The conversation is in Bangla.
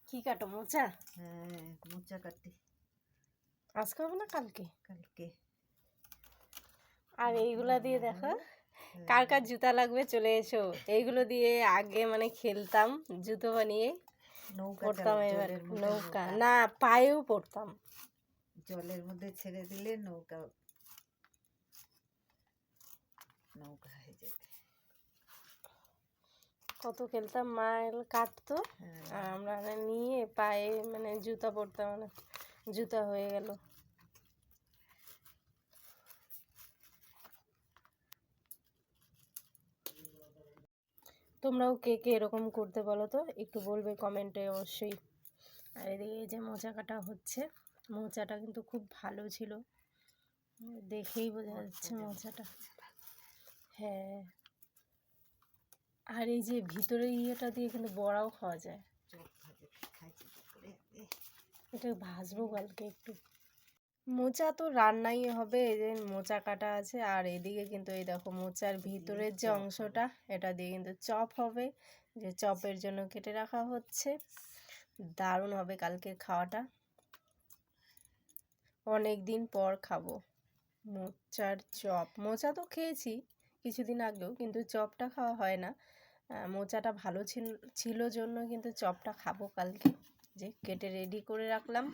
কি কাটো, মোচা? হ্যাঁ, মোচা কাটি। আজকে হবে না কালকে? কালকে। আর এইগুলা দিয়ে দেখো কার হ্যাঁ, কার জুতা লাগবে চলে এসো। এইগুলো দিয়ে আগে মানে খেলতাম, জুতো বানিয়ে নৌকা পড়তাম। এবার জলের মধ্যে নৌকা না, পায়েও পড়তাম। জলের মধ্যে ছেড়ে দিলে নৌকা নৌকা হয়ে যাবে। কত খেলতাম, মা কাটতো হ্যাঁ, আর আমরা নিয়ে পায়ে মানে জুতা পরতাম, মানে জুতা হয়ে গেল। তোমরাও কে কে এরকম করতে বলো তো, একটু বলবে কমেন্টে অবশ্যই। আর এদিকে এই যে মোচা কাটা হচ্ছে, মোচাটা কিন্তু খুব ভালো ছিল, দেখেই বোঝা যাচ্ছে মোচাটা। হ্যাঁ, আর এই যে ভিতরে ইয়েটা দিয়ে কিন্তু বড়াও খাওয়া যায়। এটা ভাজবো কালকে একটু। মোচা তো রান্নাই হবে, এই যে মোচা কাটা আছে, আর এদিকে কিন্তু এই দেখো মোচার ভিতরের যে অংশটা, এটা দিয়ে কিন্তু চপ হবে, যে চপের জন্য কেটে রাখা হচ্ছে। দারুণ হবে কালকের খাওয়াটা, অনেক দিন পর খাবো মোচার চপ। মোচা তো খেয়েছি কিছুদিন আগেও, কিন্তু চপটা খাওয়া হয় না। মোচাটা ভালো ছিল জন্য কিন্তু চপটা খাবো কালকে। যে কেটে রেডি করে রাখলাম।